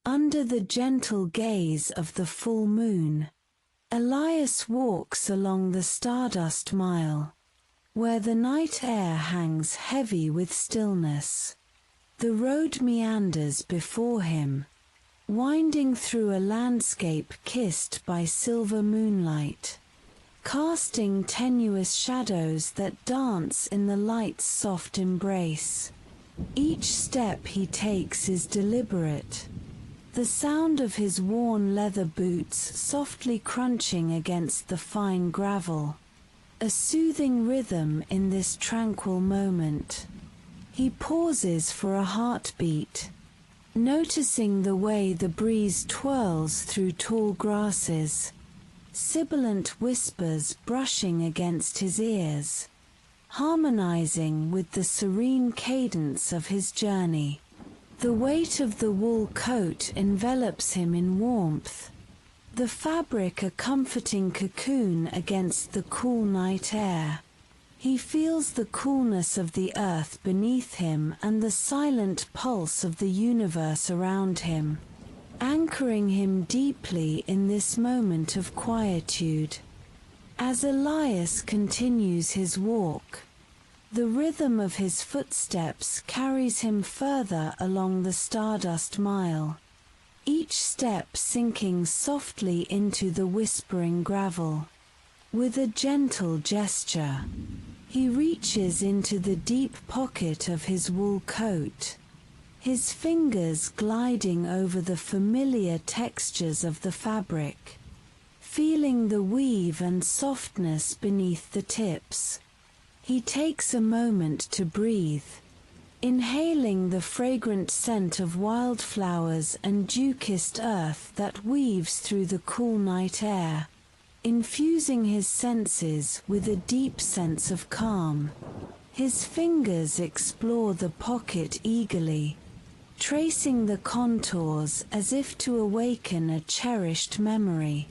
Under the gentle gaze of the full moon, Elias walks along the stardust mile, where the night air hangs heavy with stillness. The road meanders before him, winding through a landscape kissed by silver moonlight, casting tenuous shadows that dance in the light's soft embrace. Each step he takes is deliberate, the sound of his worn leather boots softly crunching against the fine gravel, a soothing rhythm in this tranquil moment. He pauses for a heartbeat, noticing the way the breeze twirls through tall grasses, sibilant whispers brushing against his ears, harmonizing with the serene cadence of his journey. The weight of the wool coat envelops him in warmth, the fabric a comforting cocoon against the cool night air. He feels the coolness of the earth beneath him and the silent pulse of the universe around him, anchoring him deeply in this moment of quietude. As Elias continues his walk, the rhythm of his footsteps carries him further along the stardust mile, each step sinking softly into the whispering gravel. With a gentle gesture, he reaches into the deep pocket of his wool coat, his fingers gliding over the familiar textures of the fabric, feeling the weave and softness beneath the tips. He takes a moment to breathe, inhaling the fragrant scent of wildflowers and dew-kissed earth that weaves through the cool night air, infusing his senses with a deep sense of calm. His fingers explore the pocket eagerly, tracing the contours as if to awaken a cherished memory.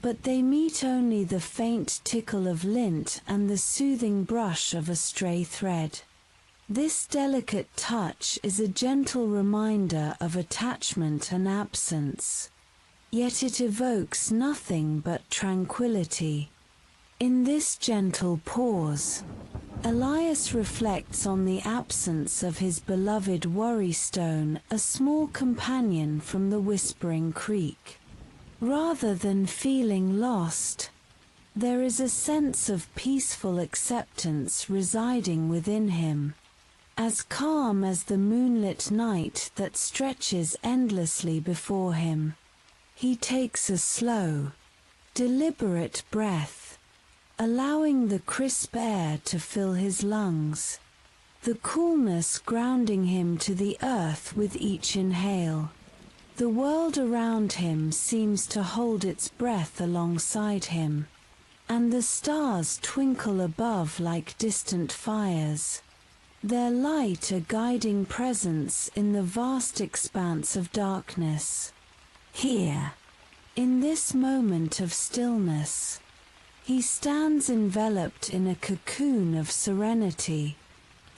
But they meet only the faint tickle of lint and the soothing brush of a stray thread. This delicate touch is a gentle reminder of attachment and absence, yet it evokes nothing but tranquility. In this gentle pause, Elias reflects on the absence of his beloved worrystone, a small companion from the Whispering Creek. Rather than feeling lost, there is a sense of peaceful acceptance residing within him, as calm as the moonlit night that stretches endlessly before him. He takes a slow, deliberate breath, allowing the crisp air to fill his lungs, the coolness grounding him to the earth with each inhale. The world around him seems to hold its breath alongside him, and the stars twinkle above like distant fires, their light a guiding presence in the vast expanse of darkness. Here, in this moment of stillness, he stands enveloped in a cocoon of serenity,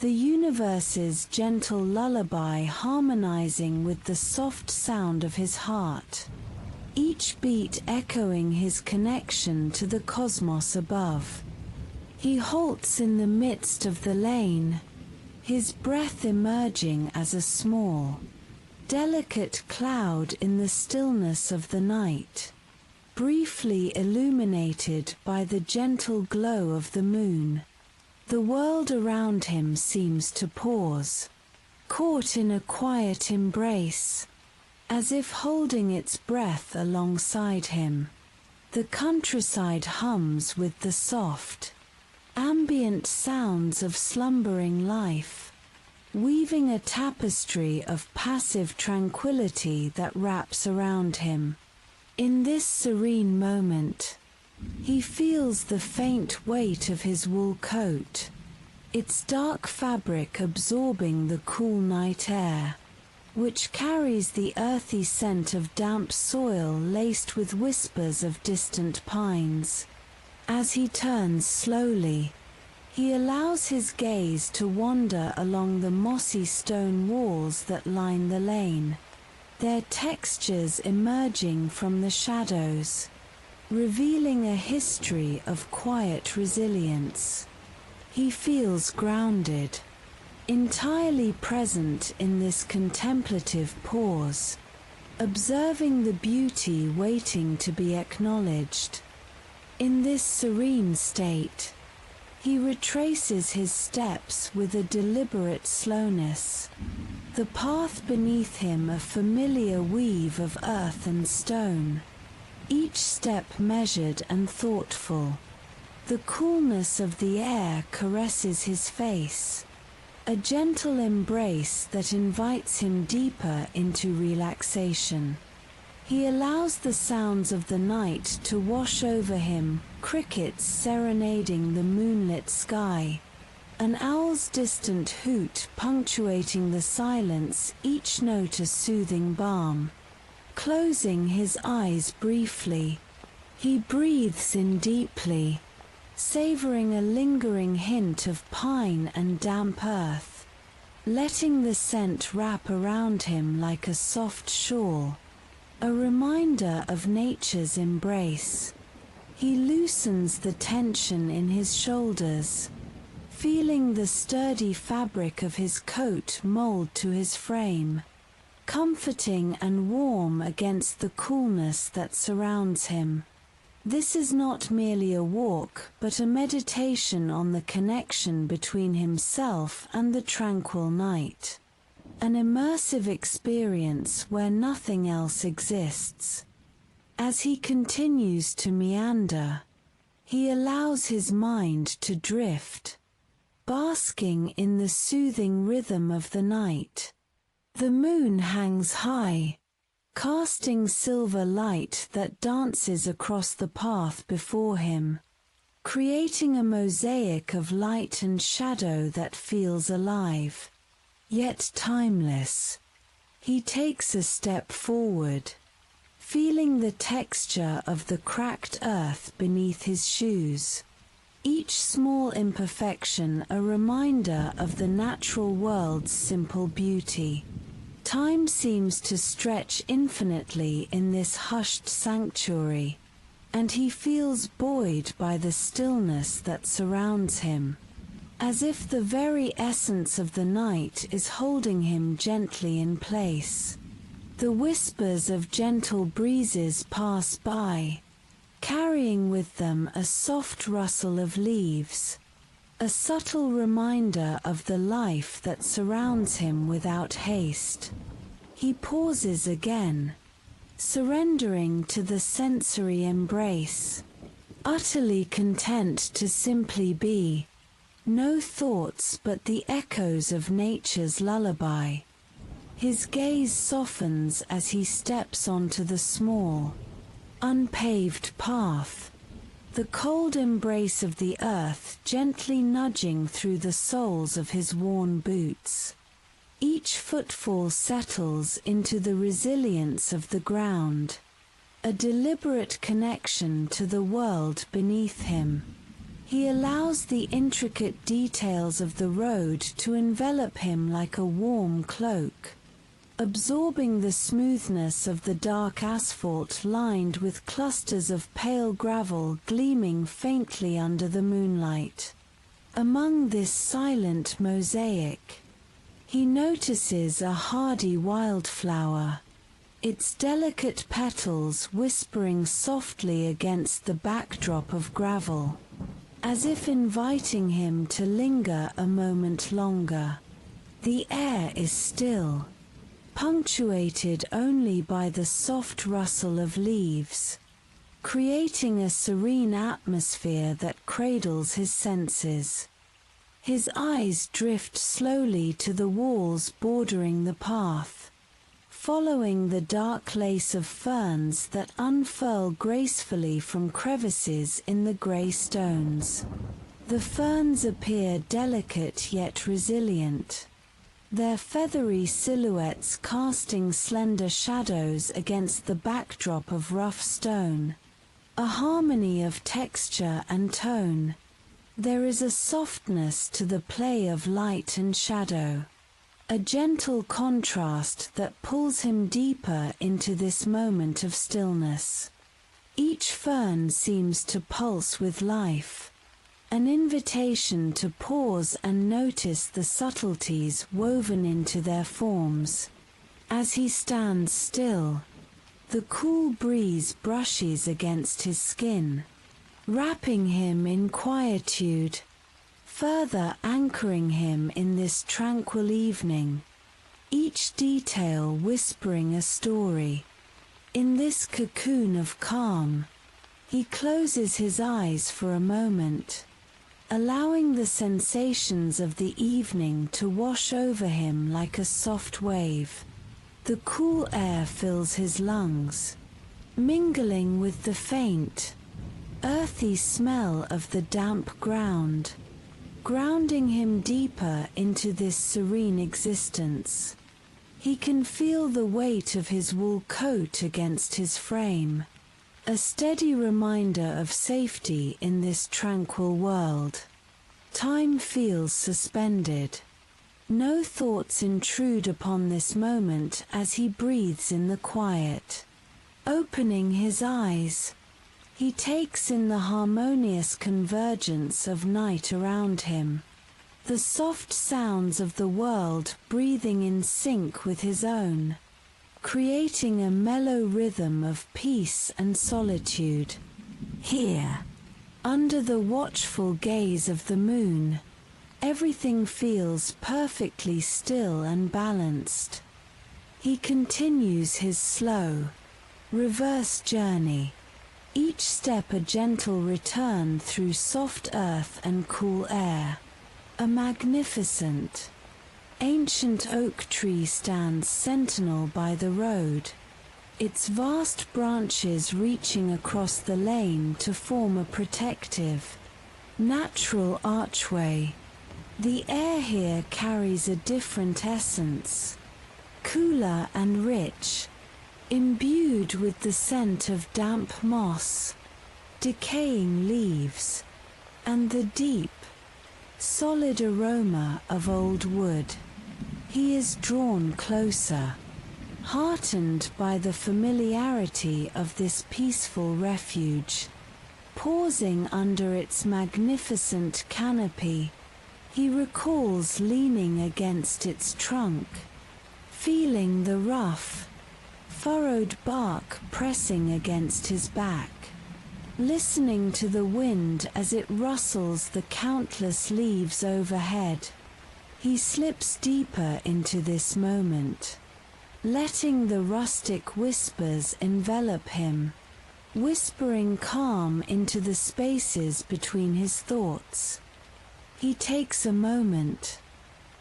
the universe's gentle lullaby harmonizing with the soft sound of his heart, each beat echoing his connection to the cosmos above. He halts in the midst of the lane, his breath emerging as a small, delicate cloud in the stillness of the night, briefly illuminated by the gentle glow of the moon. The world around him seems to pause, caught in a quiet embrace, as if holding its breath alongside him. The countryside hums with the soft, ambient sounds of slumbering life, weaving a tapestry of passive tranquility that wraps around him. In this serene moment, he feels the faint weight of his wool coat, its dark fabric absorbing the cool night air, which carries the earthy scent of damp soil laced with whispers of distant pines. As he turns slowly, he allows his gaze to wander along the mossy stone walls that line the lane, their textures emerging from the shadows, revealing a history of quiet resilience. He feels grounded, entirely present in this contemplative pause, observing the beauty waiting to be acknowledged. In this serene state, he retraces his steps with a deliberate slowness, the path beneath him a familiar weave of earth and stone, each step measured and thoughtful. The coolness of the air caresses his face, a gentle embrace that invites him deeper into relaxation. He allows the sounds of the night to wash over him, crickets serenading the moonlit sky, an owl's distant hoot punctuating the silence, each note a soothing balm. Closing his eyes briefly, he breathes in deeply, savoring a lingering hint of pine and damp earth, letting the scent wrap around him like a soft shawl, a reminder of nature's embrace. He loosens the tension in his shoulders, feeling the sturdy fabric of his coat mold to his frame, comforting and warm against the coolness that surrounds him. This is not merely a walk, but a meditation on the connection between himself and the tranquil night. An immersive experience where nothing else exists. As he continues to meander, he allows his mind to drift, basking in the soothing rhythm of the night. The moon hangs high, casting silver light that dances across the path before him, creating a mosaic of light and shadow that feels alive, yet timeless. He takes a step forward, feeling the texture of the cracked earth beneath his shoes, each small imperfection a reminder of the natural world's simple beauty. Time seems to stretch infinitely in this hushed sanctuary, and he feels buoyed by the stillness that surrounds him, as if the very essence of the night is holding him gently in place. The whispers of gentle breezes pass by, carrying with them a soft rustle of leaves, a subtle reminder of the life that surrounds him without haste. He pauses again, surrendering to the sensory embrace, utterly content to simply be, no thoughts but the echoes of nature's lullaby. His gaze softens as he steps onto the small, unpaved path, the cold embrace of the earth gently nudging through the soles of his worn boots. Each footfall settles into the resilience of the ground, a deliberate connection to the world beneath him. He allows the intricate details of the road to envelop him like a warm cloak, absorbing the smoothness of the dark asphalt lined with clusters of pale gravel gleaming faintly under the moonlight. Among this silent mosaic, he notices a hardy wildflower, its delicate petals whispering softly against the backdrop of gravel, as if inviting him to linger a moment longer. The air is still, punctuated only by the soft rustle of leaves, creating a serene atmosphere that cradles his senses. His eyes drift slowly to the walls bordering the path, following the dark lace of ferns that unfurl gracefully from crevices in the grey stones. The ferns appear delicate yet resilient, their feathery silhouettes casting slender shadows against the backdrop of rough stone, a harmony of texture and tone. There is a softness to the play of light and shadow, a gentle contrast that pulls him deeper into this moment of stillness. Each fern seems to pulse with life, an invitation to pause and notice the subtleties woven into their forms. As he stands still, the cool breeze brushes against his skin, wrapping him in quietude, further anchoring him in this tranquil evening, each detail whispering a story. In this cocoon of calm, he closes his eyes for a moment, allowing the sensations of the evening to wash over him like a soft wave. The cool air fills his lungs, mingling with the faint, earthy smell of the damp ground, grounding him deeper into this serene existence. He can feel the weight of his wool coat against his frame, a steady reminder of safety in this tranquil world. Time feels suspended. No thoughts intrude upon this moment as he breathes in the quiet. Opening his eyes, he takes in the harmonious convergence of night around him, the soft sounds of the world breathing in sync with his own, creating a mellow rhythm of peace and solitude. Here, under the watchful gaze of the moon, everything feels perfectly still and balanced. He continues his slow, reverse journey, each step a gentle return through soft earth and cool air. A magnificent, ancient oak tree stands sentinel by the road, its vast branches reaching across the lane to form a protective, natural archway. The air here carries a different essence, cooler and rich, imbued with the scent of damp moss, decaying leaves, and the deep, solid aroma of old wood. He is drawn closer, heartened by the familiarity of this peaceful refuge. Pausing under its magnificent canopy, he recalls leaning against its trunk, feeling the rough, furrowed bark pressing against his back, listening to the wind as it rustles the countless leaves overhead. He slips deeper into this moment, letting the rustic whispers envelop him, whispering calm into the spaces between his thoughts. He takes a moment,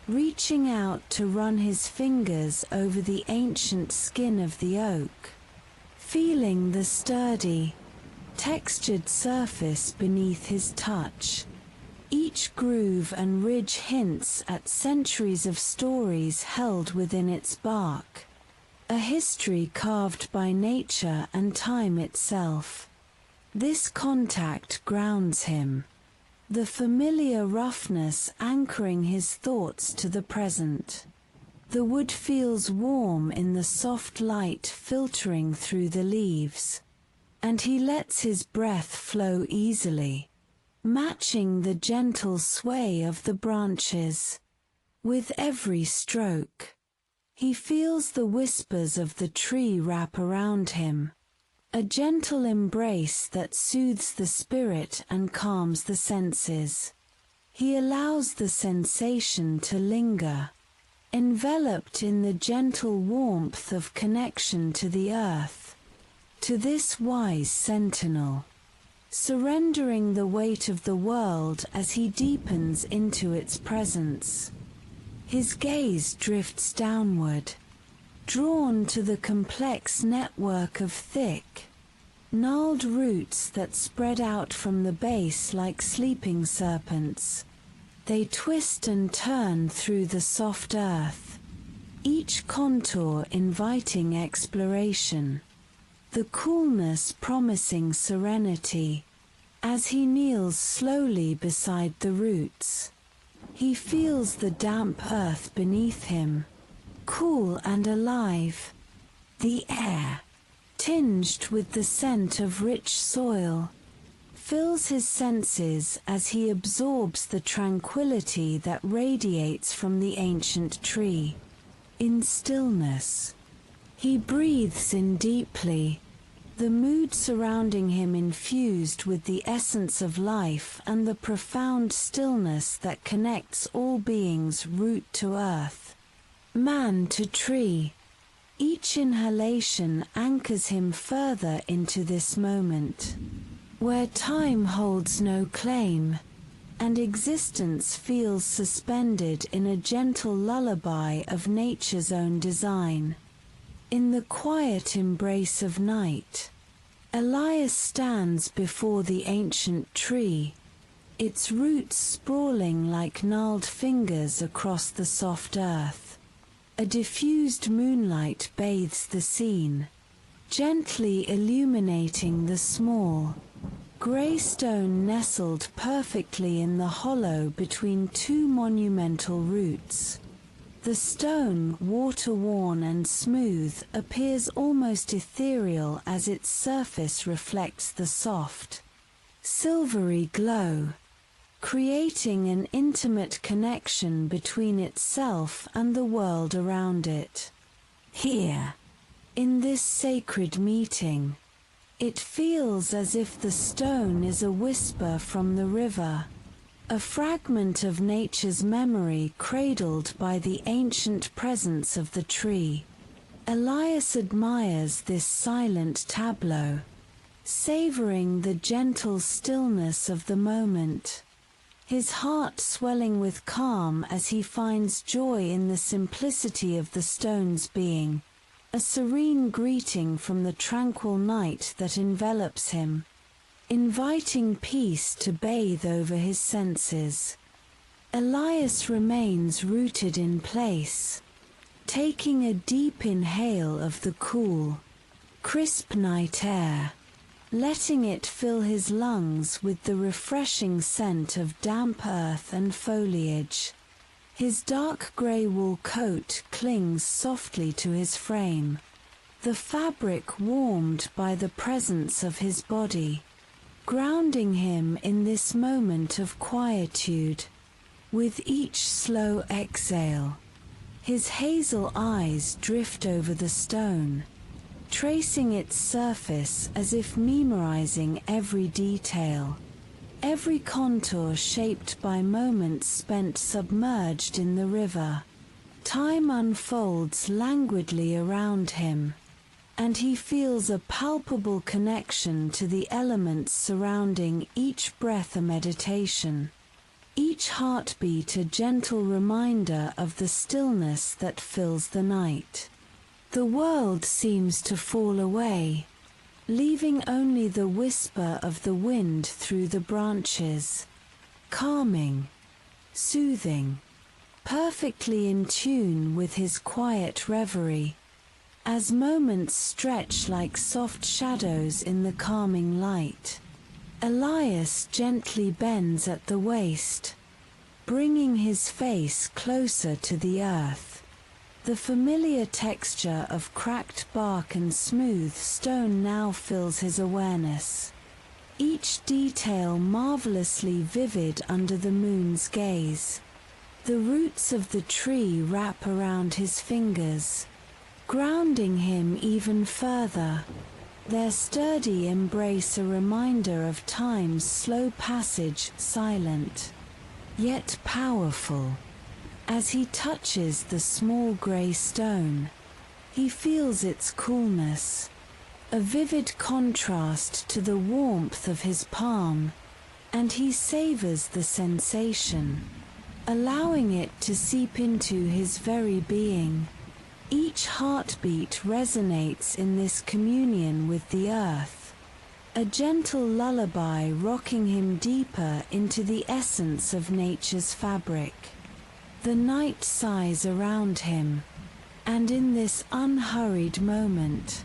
reaching out to run his fingers over the ancient skin of the oak, feeling the sturdy, textured surface beneath his touch. Each groove and ridge hints at centuries of stories held within its bark, a history carved by nature and time itself. This contact grounds him, the familiar roughness anchoring his thoughts to the present. The wood feels warm in the soft light filtering through the leaves, and he lets his breath flow easily, matching the gentle sway of the branches. With every stroke, he feels the whispers of the tree wrap around him, a gentle embrace that soothes the spirit and calms the senses. He allows the sensation to linger, enveloped in the gentle warmth of connection to the earth, to this wise sentinel, surrendering the weight of the world as he deepens into its presence. His gaze drifts downward, drawn to the complex network of thick, gnarled roots that spread out from the base like sleeping serpents. They twist and turn through the soft earth, each contour inviting exploration, the coolness promising serenity. As he kneels slowly beside the roots, He feels the damp earth beneath him, cool and alive. The air, tinged with the scent of rich soil, fills his senses as he absorbs the tranquility that radiates from the ancient tree. In stillness, he breathes in deeply, the mood surrounding him infused with the essence of life and the profound stillness that connects all beings root to earth, man to tree. Each inhalation anchors him further into this moment, where time holds no claim, and existence feels suspended in a gentle lullaby of nature's own design. In the quiet embrace of night, Elias stands before the ancient tree, its roots sprawling like gnarled fingers across the soft earth. A diffused moonlight bathes the scene, gently illuminating the small, grey stone nestled perfectly in the hollow between two monumental roots. The stone, water-worn and smooth, appears almost ethereal as its surface reflects the soft, silvery glow, creating an intimate connection between itself and the world around it. Here, in this sacred meeting, it feels as if the stone is a whisper from the river, a fragment of nature's memory cradled by the ancient presence of the tree. Elias admires this silent tableau, savoring the gentle stillness of the moment, his heart swelling with calm as he finds joy in the simplicity of the stone's being, a serene greeting from the tranquil night that envelops him, inviting peace to bathe over his senses. Elias remains rooted in place, taking a deep inhale of the cool, crisp night air, letting it fill his lungs with the refreshing scent of damp earth and foliage. His dark grey wool coat clings softly to his frame, the fabric warmed by the presence of his body, grounding him in this moment of quietude. With each slow exhale, his hazel eyes drift over the stone, tracing its surface as if memorizing every detail, every contour shaped by moments spent submerged in the river. Time unfolds languidly around him, and he feels a palpable connection to the elements surrounding each breath, a meditation, each heartbeat a gentle reminder of the stillness that fills the night. The world seems to fall away, leaving only the whisper of the wind through the branches, calming, soothing, perfectly in tune with his quiet reverie. As moments stretch like soft shadows in the calming light, Elias gently bends at the waist, bringing his face closer to the earth. The familiar texture of cracked bark and smooth stone now fills his awareness, each detail marvelously vivid under the moon's gaze. The roots of the tree wrap around his fingers, grounding him even further, their sturdy embrace a reminder of time's slow passage, silent, yet powerful. As he touches the small grey stone, he feels its coolness, a vivid contrast to the warmth of his palm, and he savors the sensation, allowing it to seep into his very being. Each heartbeat resonates in this communion with the earth, a gentle lullaby rocking him deeper into the essence of nature's fabric. The night sighs around him, and in this unhurried moment,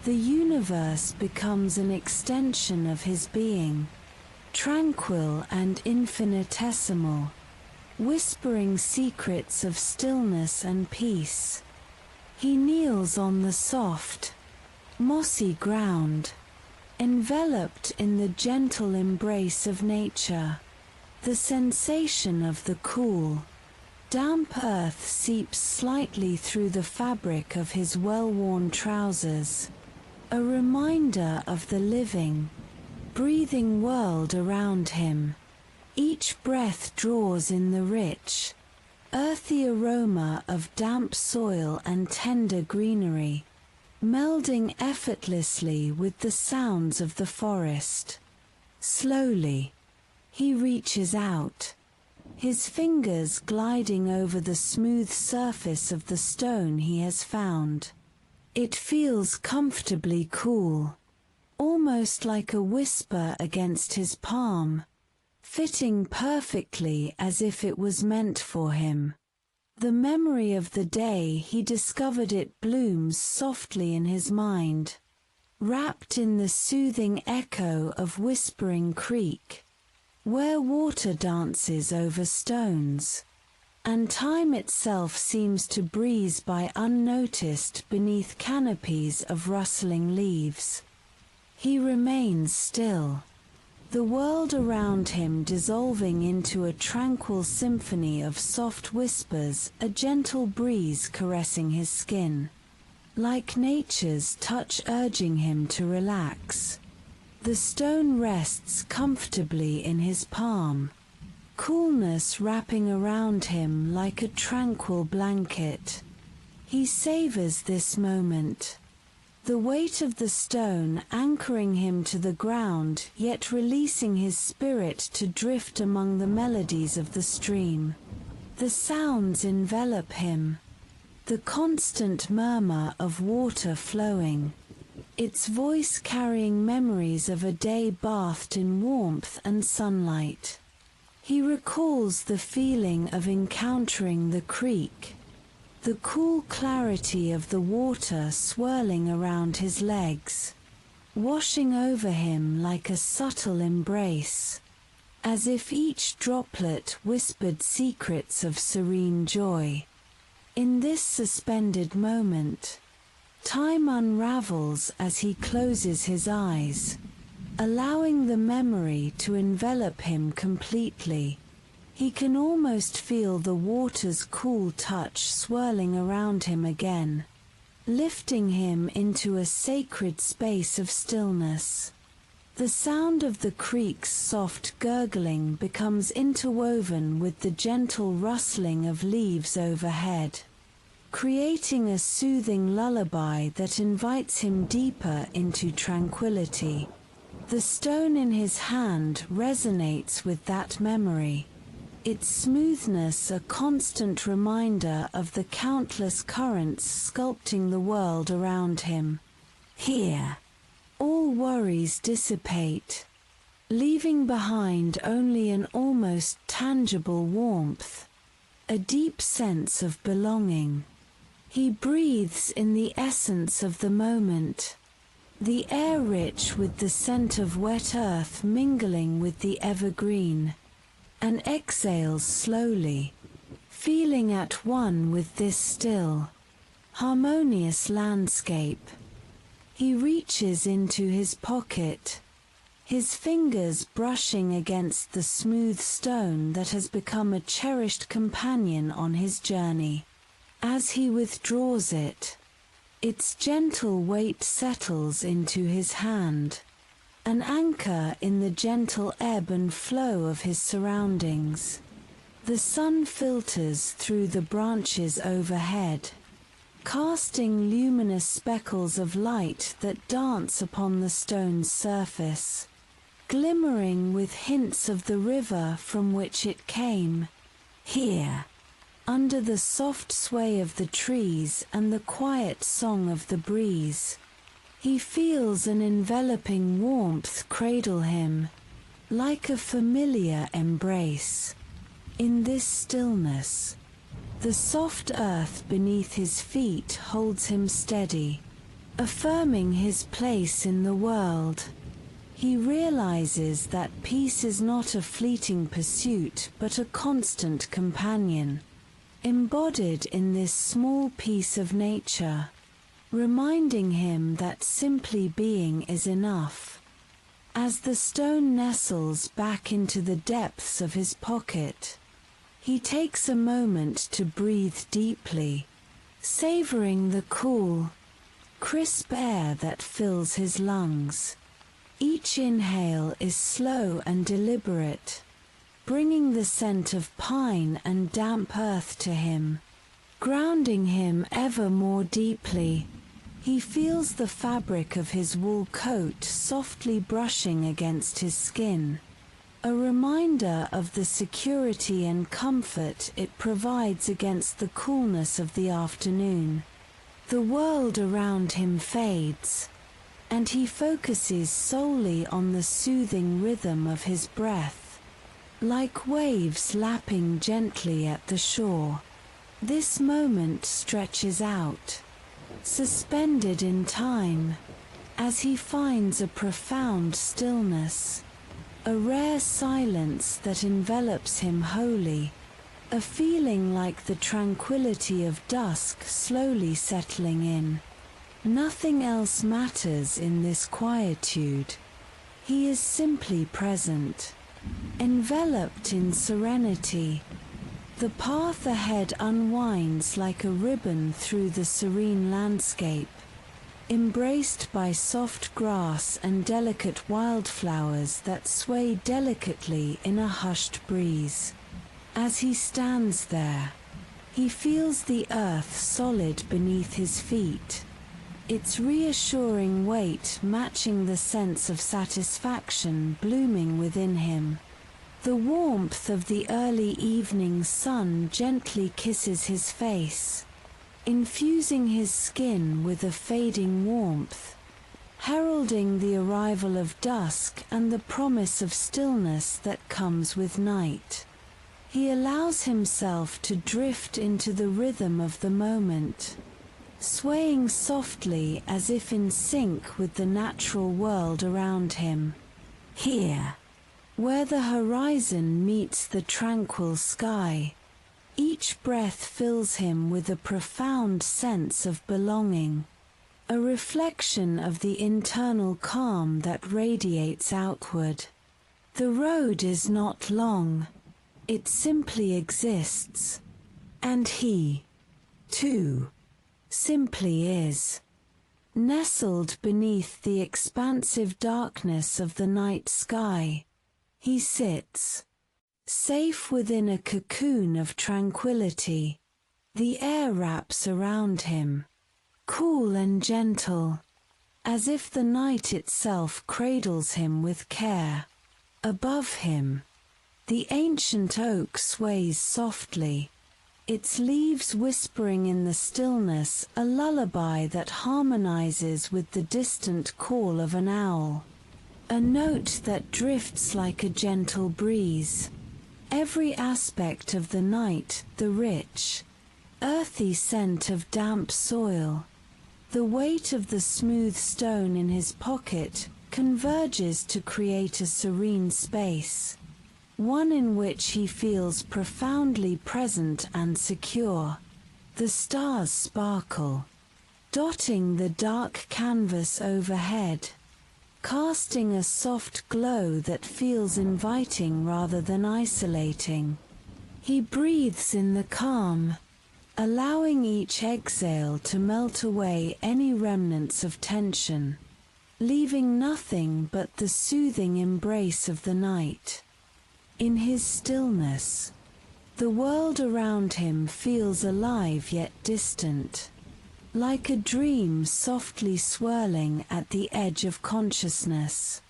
the universe becomes an extension of his being, tranquil and infinitesimal, whispering secrets of stillness and peace. He kneels on the soft, mossy ground, enveloped in the gentle embrace of nature. The sensation of the cool, damp earth seeps slightly through the fabric of his well-worn trousers, a reminder of the living, breathing world around him. Each breath draws in the rich, earthy aroma of damp soil and tender greenery, melding effortlessly with the sounds of the forest. Slowly, he reaches out, his fingers gliding over the smooth surface of the stone he has found. It feels comfortably cool, almost like a whisper against his palm, fitting perfectly as if it was meant for him. The memory of the day he discovered it blooms softly in his mind, wrapped in the soothing echo of Whispering Creek, where water dances over stones, and time itself seems to breeze by unnoticed beneath canopies of rustling leaves. He remains still, the world around him dissolving into a tranquil symphony of soft whispers, a gentle breeze caressing his skin, like nature's touch urging him to relax. The stone rests comfortably in his palm, coolness wrapping around him like a tranquil blanket. He savors this moment, the weight of the stone anchoring him to the ground, yet releasing his spirit to drift among the melodies of the stream. The sounds envelop him, the constant murmur of water flowing, its voice carrying memories of a day bathed in warmth and sunlight. He recalls the feeling of encountering the creek, the cool clarity of the water swirling around his legs, washing over him like a subtle embrace, as if each droplet whispered secrets of serene joy. In this suspended moment, time unravels as he closes his eyes, allowing the memory to envelop him completely. He can almost feel the water's cool touch swirling around him again, lifting him into a sacred space of stillness. The sound of the creek's soft gurgling becomes interwoven with the gentle rustling of leaves overhead, creating a soothing lullaby that invites him deeper into tranquility. The stone in his hand resonates with that memory, its smoothness a constant reminder of the countless currents sculpting the world around him. Here, all worries dissipate, leaving behind only an almost tangible warmth, a deep sense of belonging. He breathes in the essence of the moment, the air rich with the scent of wet earth mingling with the evergreen, and exhales slowly, feeling at one with this still, harmonious landscape. He reaches into his pocket, his fingers brushing against the smooth stone that has become a cherished companion on his journey. As he withdraws it, its gentle weight settles into his hand, an anchor in the gentle ebb and flow of his surroundings. The sun filters through the branches overhead, casting luminous speckles of light that dance upon the stone's surface, glimmering with hints of the river from which it came. Here, under the soft sway of the trees and the quiet song of the breeze, he feels an enveloping warmth cradle him, like a familiar embrace. In this stillness, the soft earth beneath his feet holds him steady, affirming his place in the world. He realizes that peace is not a fleeting pursuit but a constant companion, embodied in this small piece of nature, reminding him that simply being is enough. As the stone nestles back into the depths of his pocket, he takes a moment to breathe deeply, savoring the cool, crisp air that fills his lungs. Each inhale is slow and deliberate, bringing the scent of pine and damp earth to him, grounding him ever more deeply. He feels the fabric of his wool coat softly brushing against his skin, a reminder of the security and comfort it provides against the coolness of the afternoon. The world around him fades, and he focuses solely on the soothing rhythm of his breath, like waves lapping gently at the shore. This moment stretches out, suspended in time, as he finds a profound stillness, a rare silence that envelops him wholly, a feeling like the tranquility of dusk slowly settling in. Nothing else matters in this quietude. He is simply present, enveloped in serenity. The path ahead unwinds like a ribbon through the serene landscape, embraced by soft grass and delicate wildflowers that sway delicately in a hushed breeze. As he stands there, he feels the earth solid beneath his feet, its reassuring weight matching the sense of satisfaction blooming within him. The warmth of the early evening sun gently kisses his face, infusing his skin with a fading warmth, heralding the arrival of dusk and the promise of stillness that comes with night. He allows himself to drift into the rhythm of the moment, swaying softly as if in sync with the natural world around him. Here, where the horizon meets the tranquil sky, each breath fills him with a profound sense of belonging, a reflection of the internal calm that radiates outward. The road is not long, it simply exists, and he, too, simply is. Nestled beneath the expansive darkness of the night sky, he sits, safe within a cocoon of tranquility. The air wraps around him, cool and gentle, as if the night itself cradles him with care. Above him, the ancient oak sways softly, its leaves whispering in the stillness a lullaby that harmonizes with the distant call of an owl, a note that drifts like a gentle breeze. Every aspect of the night, the rich, earthy scent of damp soil, the weight of the smooth stone in his pocket, converges to create a serene space, one in which he feels profoundly present and secure. The stars sparkle, dotting the dark canvas overhead, casting a soft glow that feels inviting rather than isolating. He breathes in the calm, allowing each exhale to melt away any remnants of tension, leaving nothing but the soothing embrace of the night. In his stillness, the world around him feels alive yet distant, like a dream softly swirling at the edge of consciousness.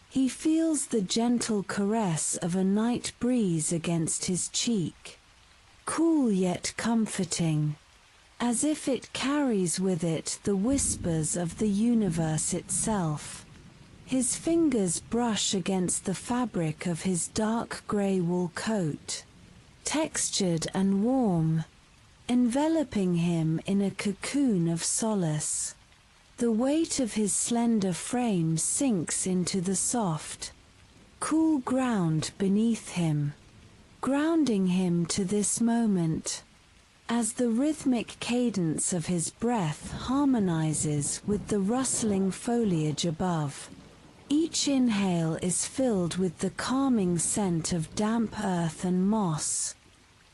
He feels the gentle caress of a night breeze against his cheek, cool yet comforting, as if it carries with it the whispers of the universe itself. His fingers brush against the fabric of his dark grey wool coat, textured and warm, enveloping him in a cocoon of solace. The The weight of his slender frame sinks into the soft, cool ground beneath him, grounding him to this moment, as the rhythmic cadence of his breath harmonizes with the rustling foliage above. Each inhale is filled with the calming scent of damp earth and moss,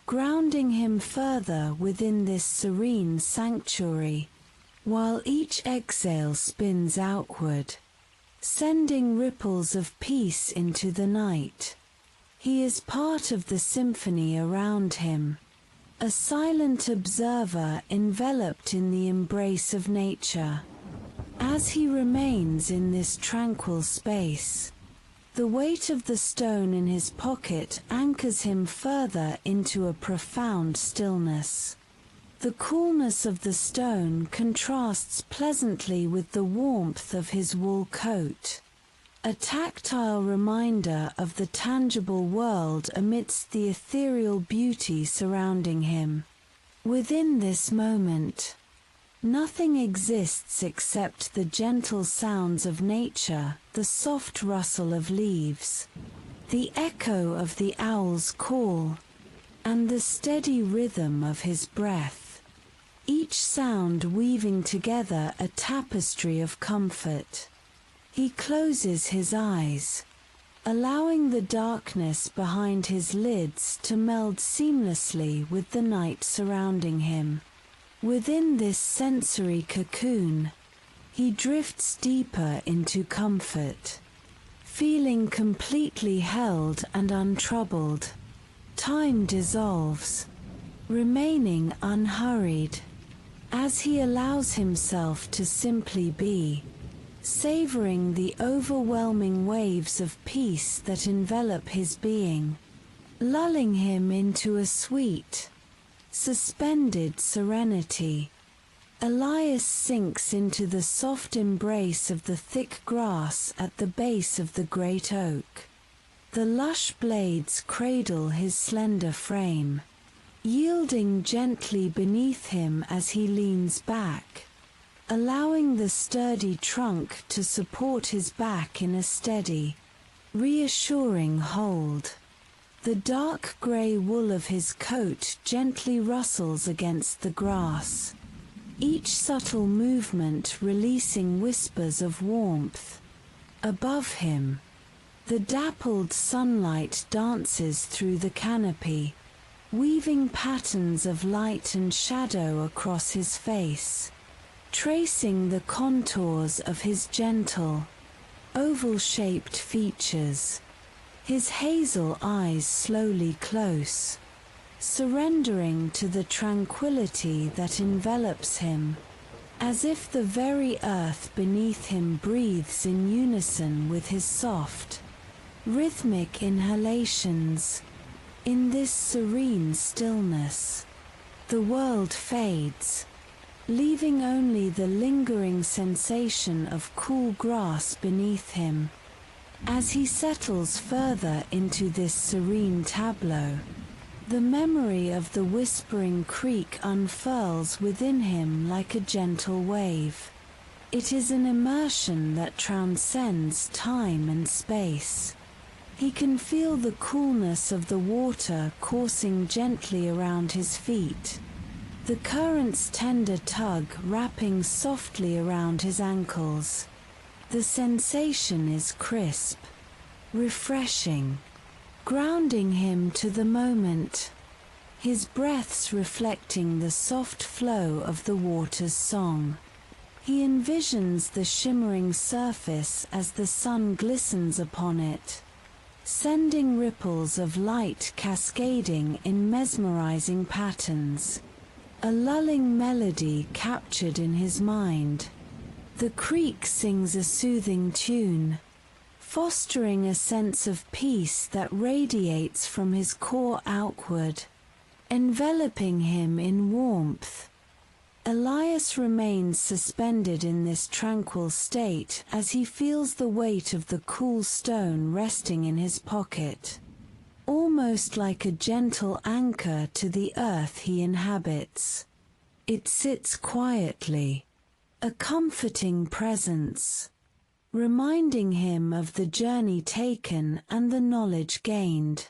grounding him further within this serene sanctuary, while each exhale spins outward, sending ripples of peace into the night. He is part of the symphony around him, a silent observer enveloped in the embrace of nature. As he remains in this tranquil space, the weight of the stone in his pocket anchors him further into a profound stillness. The coolness of the stone contrasts pleasantly with the warmth of his wool coat, a tactile reminder of the tangible world amidst the ethereal beauty surrounding him. Within this moment, nothing exists except the gentle sounds of nature, the soft rustle of leaves, the echo of the owl's call, and the steady rhythm of his breath, each sound weaving together a tapestry of comfort. He closes his eyes, allowing the darkness behind his lids to meld seamlessly with the night surrounding him. Within this sensory cocoon, he drifts deeper into comfort, feeling completely held and untroubled. Time dissolves, remaining unhurried, as he allows himself to simply be, savoring the overwhelming waves of peace that envelop his being, lulling him into a sweet, suspended serenity. Elias sinks into the soft embrace of the thick grass at the base of the great oak. The lush blades cradle his slender frame, yielding gently beneath him as he leans back, allowing the sturdy trunk to support his back in a steady, reassuring hold. The dark grey wool of his coat gently rustles against the grass, each subtle movement releasing whispers of warmth. Above him, the dappled sunlight dances through the canopy, weaving patterns of light and shadow across his face, tracing the contours of his gentle, oval-shaped features. His hazel eyes slowly close, surrendering to the tranquility that envelops him, as if the very earth beneath him breathes in unison with his soft, rhythmic inhalations. In this serene stillness, the world fades, leaving only the lingering sensation of cool grass beneath him. As he settles further into this serene tableau, the memory of the whispering creek unfurls within him like a gentle wave. It is an immersion that transcends time and space. He can feel the coolness of the water coursing gently around his feet, the current's tender tug wrapping softly around his ankles. The sensation is crisp, refreshing, grounding him to the moment, his breaths reflecting the soft flow of the water's song. He envisions the shimmering surface as the sun glistens upon it, sending ripples of light cascading in mesmerizing patterns, a lulling melody captured in his mind. The creek sings a soothing tune, fostering a sense of peace that radiates from his core outward, enveloping him in warmth. Elias remains suspended in this tranquil state as he feels the weight of the cool stone resting in his pocket, almost like a gentle anchor to the earth he inhabits. It sits quietly, a comforting presence, reminding him of the journey taken and the knowledge gained.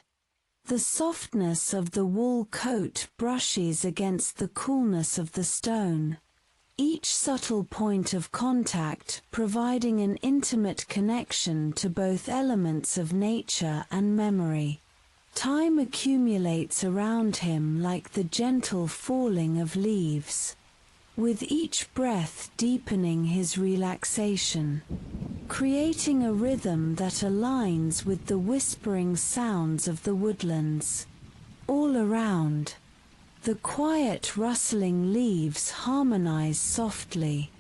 The softness of the wool coat brushes against the coolness of the stone, each subtle point of contact providing an intimate connection to both elements of nature and memory. Time accumulates around him like the gentle falling of leaves, with each breath deepening his relaxation, creating a rhythm that aligns with the whispering sounds of the woodlands. All around, the quiet rustling leaves harmonize softly,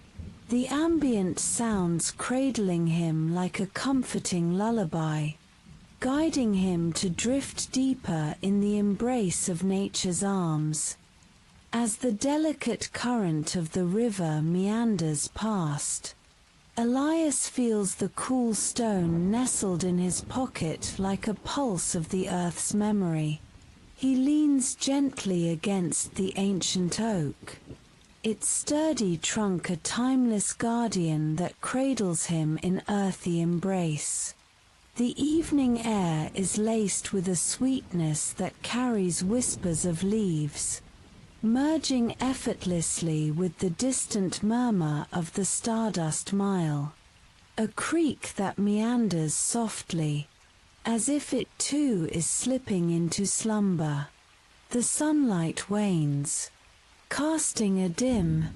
the ambient sounds cradling him like a comforting lullaby, guiding him to drift deeper in the embrace of nature's arms. As the delicate current of the river meanders past, Elias feels the cool stone nestled in his pocket like a pulse of the earth's memory. He leans gently against the ancient oak, its sturdy trunk a timeless guardian that cradles him in earthy embrace. The evening air is laced with a sweetness that carries whispers of leaves, merging effortlessly with the distant murmur of the Stardust Mile, a creek that meanders softly, as if it too is slipping into slumber. The sunlight wanes, casting a dim,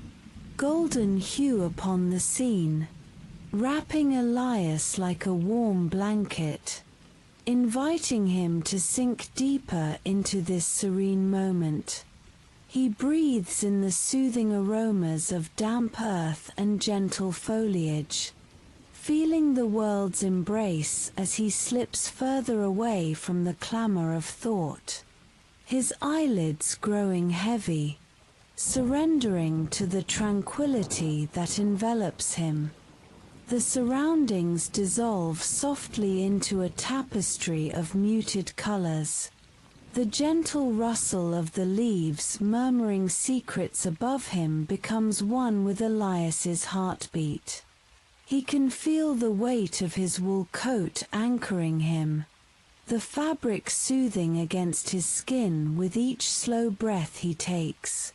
golden hue upon the scene, wrapping Elias like a warm blanket, inviting him to sink deeper into this serene moment. He breathes in the soothing aromas of damp earth and gentle foliage, feeling the world's embrace as he slips further away from the clamor of thought, his eyelids growing heavy, surrendering to the tranquility that envelops him. The surroundings dissolve softly into a tapestry of muted colors, the gentle rustle of the leaves murmuring secrets above him becomes one with Elias's heartbeat. He can feel the weight of his wool coat anchoring him, the fabric soothing against his skin with each slow breath he takes.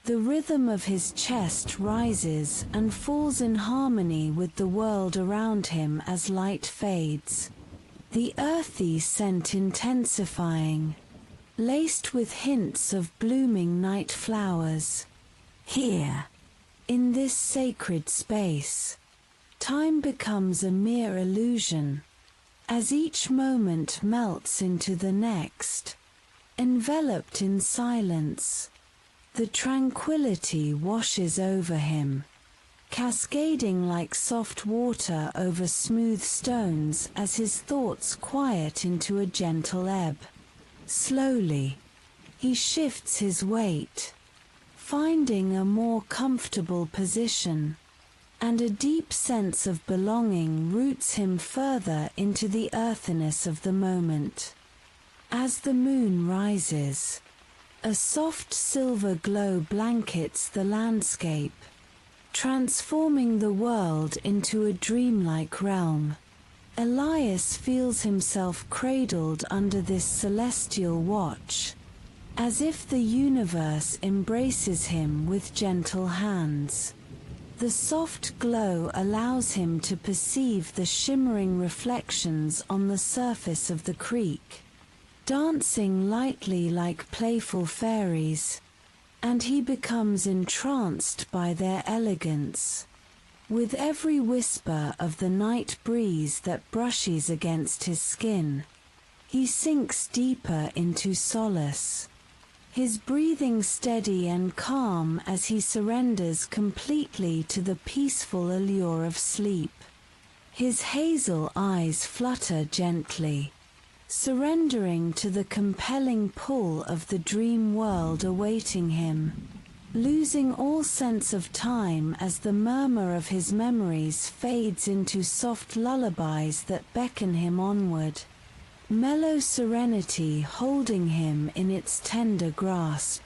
The rhythm of his chest rises and falls in harmony with the world around him as light fades, the earthy scent intensifying, laced with hints of blooming night flowers. Here, in this sacred space, time becomes a mere illusion, as each moment melts into the next, enveloped in silence. The tranquility washes over him, cascading like soft water over smooth stones as his thoughts quiet into a gentle ebb. Slowly, he shifts his weight, finding a more comfortable position, and a deep sense of belonging roots him further into the earthiness of the moment. As the moon rises, a soft silver glow blankets the landscape, transforming the world into a dreamlike realm. Elias feels himself cradled under this celestial watch, as if the universe embraces him with gentle hands. The soft glow allows him to perceive the shimmering reflections on the surface of the creek, dancing lightly like playful fairies, and he becomes entranced by their elegance. With every whisper of the night breeze that brushes against his skin, he sinks deeper into solace, his breathing steady and calm as he surrenders completely to the peaceful allure of sleep. His hazel eyes flutter gently, surrendering to the compelling pull of the dream world awaiting him, losing all sense of time as the murmur of his memories fades into soft lullabies that beckon him onward, mellow serenity holding him in its tender grasp.